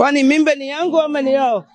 Kwani mimba ni yangu ama ni yao?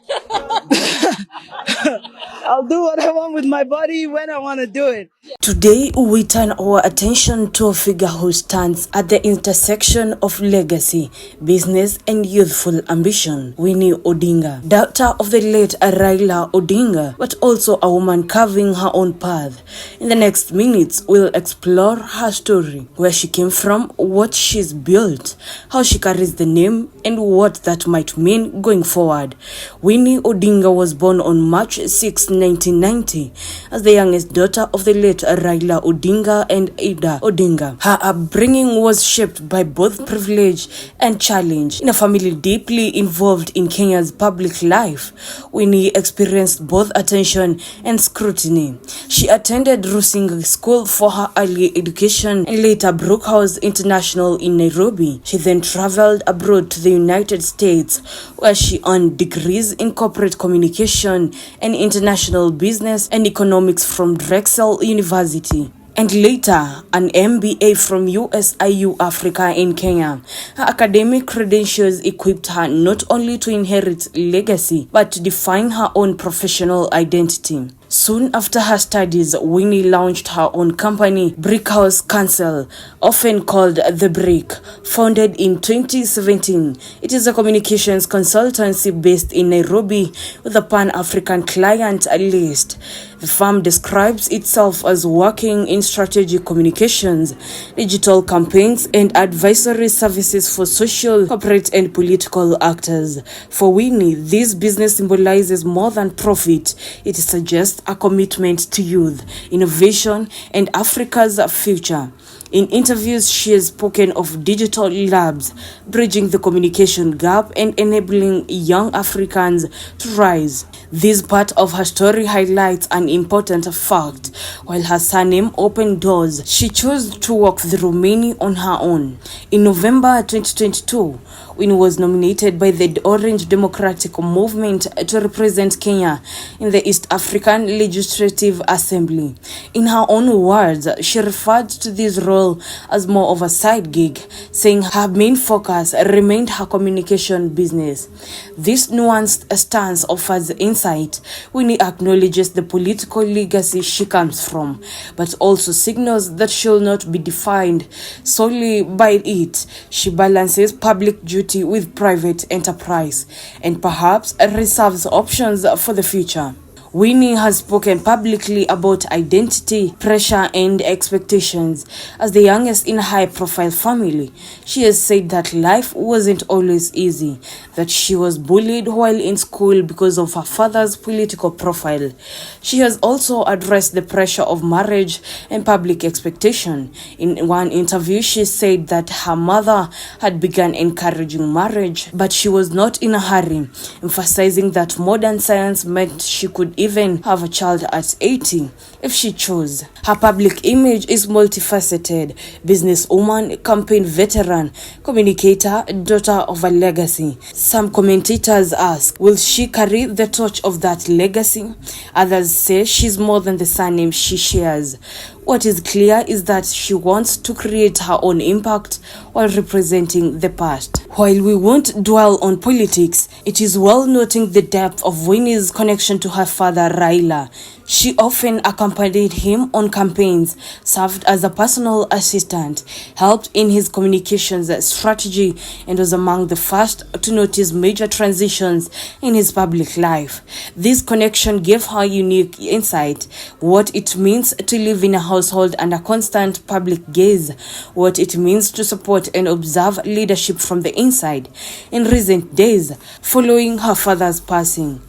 I'll do what I want with my body when I want to do it. Today, we turn our attention to a figure who stands at the intersection of legacy, business, and youthful ambition, Winnie Odinga, daughter of the late Raila Odinga, but also a woman carving her own path. In the next minutes, we'll explore her story, where she came from, what she's built, how she carries the name, and what that might mean going forward. Winnie Odinga was born on March 6, 1990, as the youngest daughter of the late Raila Odinga and Ada Odinga. Her upbringing was shaped by both privilege and challenge. In a family deeply involved in Kenya's public life, Winnie experienced both attention and scrutiny. She attended Rusinga School for her early education and later Brookhouse International in Nairobi. She then traveled abroad to the United States, where she earned degrees in corporate communication and international business and economics from Drexel University, and later an MBA from USIU Africa in Kenya. Her academic credentials equipped her not only to inherit legacy, but to define her own professional identity. Soon after her studies, Winnie launched her own company, Brickhouse Council, often called The Brick, founded in 2017. It is a communications consultancy based in Nairobi with a Pan-African client list. The firm describes itself as working in strategic communications, digital campaigns, and advisory services for social, corporate, and political actors. For Winnie, this business symbolizes more than profit. It suggests a commitment to youth, innovation, and Africa's future. In interviews, she has spoken of digital labs, bridging the communication gap and enabling young Africans to rise. This part of her story highlights an important fact. While her surname opened doors, she chose to walk through many on her own. In November 2022, Winnie was nominated by the Orange Democratic Movement to represent Kenya in the East African Legislative Assembly. In her own words, she referred to this role as more of a side gig, saying her main focus remained her communication business. This nuanced stance offers insight. Winnie acknowledges the political legacy she comes from, but also signals that she will not be defined solely by it. She balances public duty with private enterprise and perhaps reserves options for the future. Winnie has spoken publicly about identity, pressure, and expectations. As the youngest in a high-profile family, she has said that life wasn't always easy, that she was bullied while in school because of her father's political profile. She has also addressed the pressure of marriage and public expectation. In one interview, she said that her mother had begun encouraging marriage, but she was not in a hurry, emphasizing that modern science meant she could even have a child at 80 if she chose. Her public image is multifaceted: businesswoman, campaign veteran, communicator, daughter of a legacy. Some commentators ask, will she carry the torch of that legacy? Others say she's more than the surname she shares. What is clear is that she wants to create her own impact while representing the past. While we won't dwell on politics, it is well noting the depth of Winnie's connection to her father Raila. She often accompanied him on campaigns, served as a personal assistant, helped in his communications strategy, and was among the first to notice major transitions in his public life. This connection gave her unique insight: what it means to live in a household under constant public gaze, what it means to support and observe leadership from the inside. In recent days, following her father's passing,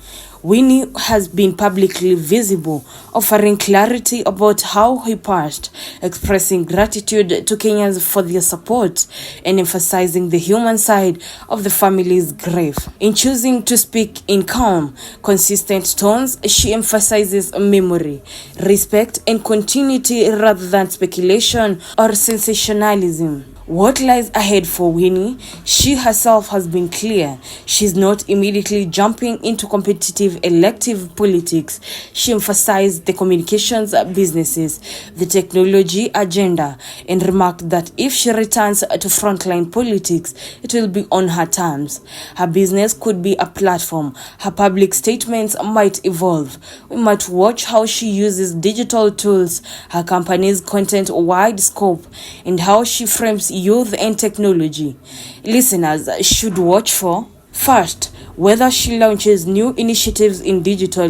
Winnie has been publicly visible, offering clarity about how he passed, expressing gratitude to Kenyans for their support, and emphasizing the human side of the family's grief. In choosing to speak in calm, consistent tones, she emphasizes memory, respect, and continuity rather than speculation or sensationalism. What lies ahead for Winnie? She herself has been clear. She's not immediately jumping into competitive elective politics. She emphasized the communications businesses, the technology agenda, and remarked that if she returns to frontline politics, it will be on her terms. Her business could be a platform. Her public statements might evolve. We might watch how she uses digital tools, her company's content-wide scope, and how she frames youth and technology. Listeners should watch for: first, whether she launches new initiatives in digital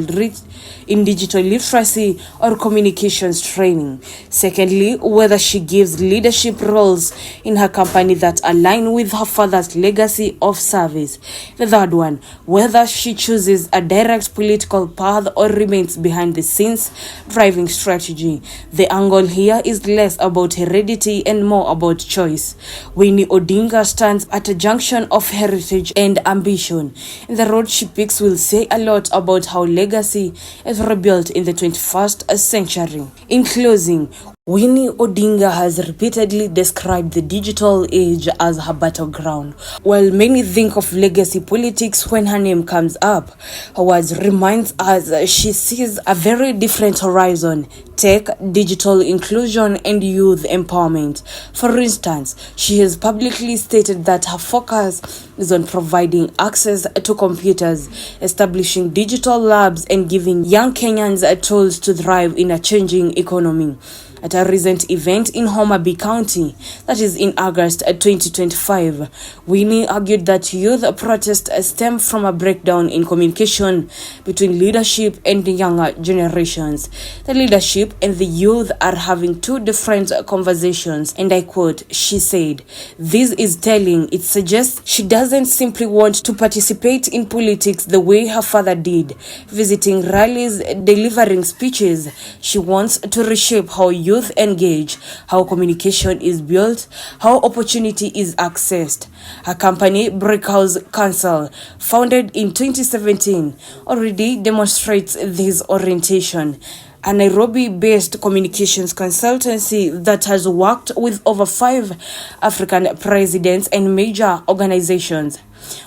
literacy or communications training. Secondly, whether she gives leadership roles in her company that align with her father's legacy of service. The third one, whether she chooses a direct political path or remains behind the scenes driving strategy. The angle here is less about heredity and more about choice. Winnie Odinga stands at a junction of heritage and ambition. The road she picks will say a lot about how legacy is rebuilt in the 21st century. In closing, Winnie Odinga has repeatedly described the digital age as her battleground. While many think of legacy politics when her name comes up, her words reminds us she sees a very different horizon: tech, digital inclusion, and youth empowerment. For instance, she has publicly stated that her focus is on providing access to computers, establishing digital labs, and giving young Kenyans tools to thrive in a changing economy. At a recent event in Homa Bay County, that is in August 2025, Winnie argued that youth protests stem from a breakdown in communication between leadership and the younger generations. The leadership and the youth are having two different conversations, and I quote, she said, "This is telling. It suggests she doesn't simply want to participate in politics the way her father did, visiting rallies, delivering speeches. She wants to reshape how youth engage, how communication is built, how opportunity is accessed." Her company, Brickhouse Council, founded in 2017, already demonstrates this orientation. A Nairobi-based communications consultancy that has worked with over 5 African presidents and major organizations.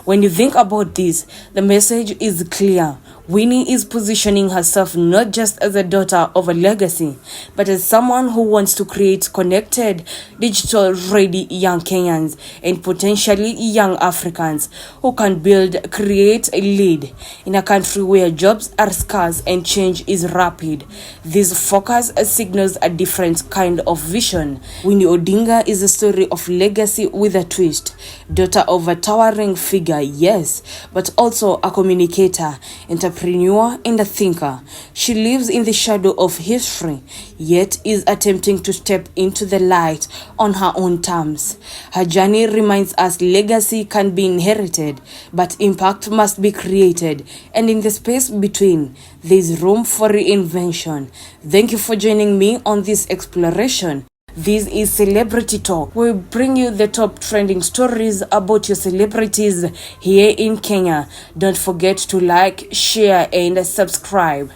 When you think about this, the message is clear. Winnie is positioning herself not just as a daughter of a legacy, but as someone who wants to create connected, digital-ready young Kenyans and potentially young Africans who can build, create, lead in a country where jobs are scarce and change is rapid. This focus signals a different kind of vision. Winnie Odinga is a story of legacy with a twist. Daughter of a towering figure, yes, but also a communicator, entrepreneur, and a thinker. She lives in the shadow of history, yet is attempting to step into the light on her own terms. Her journey reminds us legacy can be inherited, but impact must be created, and in the space between, there is room for reinvention. Thank you for joining me on this exploration. This is Celebrity Talk. We bring you the top trending stories about your celebrities here in Kenya. Don't forget to like, share, and subscribe.